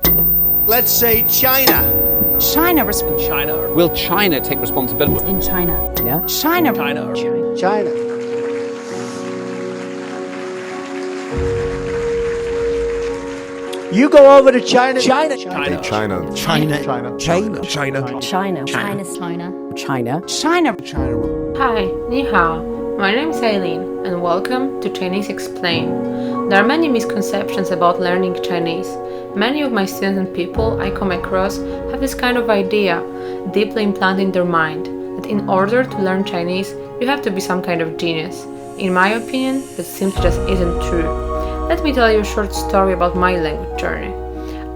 Let's say China. China. Will China take responsibility? In China. Yeah. China. China. You go over to China. China. China. China. China. China. China. China. Hi, ni hao. My name is Ailin, and welcome to Chinese Explained. There are many misconceptions about learning Chinese. Many of my students and people I come across have this kind of idea deeply implanted in their mind that in order to learn Chinese, you have to be some kind of genius. In my opinion, that simply just isn't true. Let me tell you a short story about my language journey.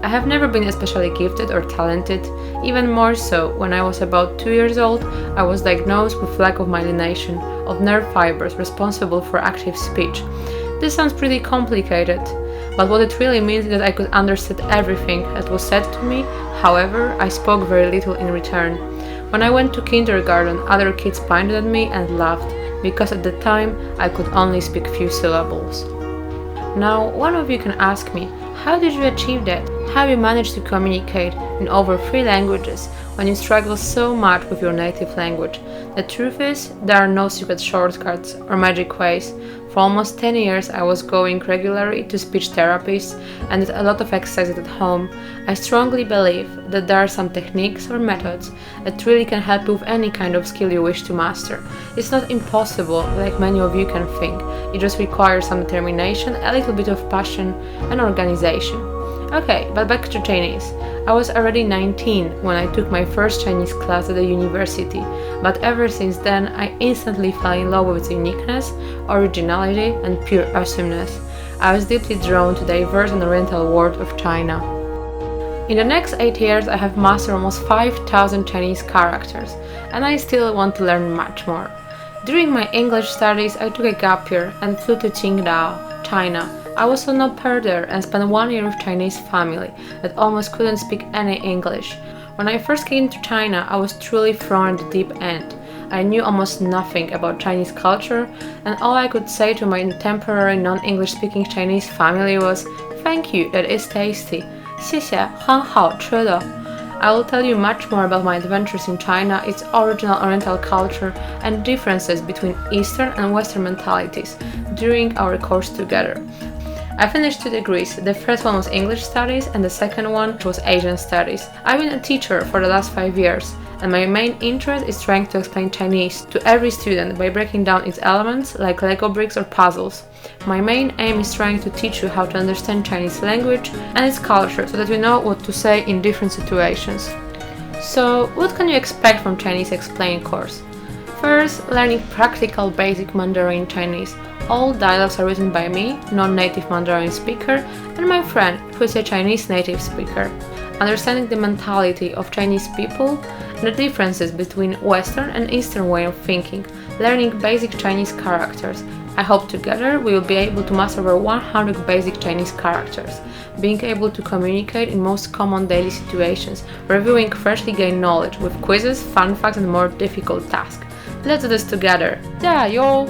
I have never been especially gifted or talented. Even more so, when I was about 2 years old, I was diagnosed with lack of myelination of nerve fibers responsible for active speech. This sounds pretty complicated, but what it really means is that I could understand everything that was said to me. However, I spoke very little in return. When I went to kindergarten, other kids pointed at me and laughed, because at the time I could only speak few syllables. Now, one of you can ask me, how did you achieve that? How you managed to communicate in over 3 languages when you struggle so much with your native language? The truth is, there are no secret shortcuts or magic ways. For almost 10 years I was going regularly to speech therapists and did a lot of exercises at home. I strongly believe that there are some techniques or methods that really can help you with any kind of skill you wish to master. It's not impossible like many of you can think. It just requires some determination, a little bit of passion and organization. Okay, but back to Chinese. I was already 19 when I took my first Chinese class at the university, but ever since then I instantly fell in love with its uniqueness, originality and pure awesomeness. I was deeply drawn to the diverse and oriental world of China. In the next 8 years I have mastered almost 5,000 Chinese characters, and I still want to learn much more. During my English studies I took a gap year and flew to Qingdao, China. I was on au pair there and spent 1 year with Chinese family that almost couldn't speak any English. When I first came to China, I was truly thrown at the deep end. I knew almost nothing about Chinese culture, and all I could say to my temporary non-English speaking Chinese family was, "Thank you, that is tasty. 谢谢，很好吃的." I will tell you much more about my adventures in China, its original Oriental culture, and differences between Eastern and Western mentalities during our course together. I finished 2 degrees. The first one was English Studies and the second one was Asian Studies. I've been a teacher for the last 5 years, and my main interest is trying to explain Chinese to every student by breaking down its elements like Lego bricks or puzzles. My main aim is trying to teach you how to understand Chinese language and its culture so that you know what to say in different situations. So, what can you expect from Chinese Explained course? First, learning practical basic Mandarin Chinese. All dialogues are written by me, non-native Mandarin speaker, and my friend, who is a Chinese native speaker. Understanding the mentality of Chinese people and the differences between Western and Eastern way of thinking. Learning basic Chinese characters. I hope together we will be able to master over 100 basic Chinese characters. Being able to communicate in most common daily situations, reviewing freshly gained knowledge with quizzes, fun facts and more difficult tasks. Let's do this together. 加油!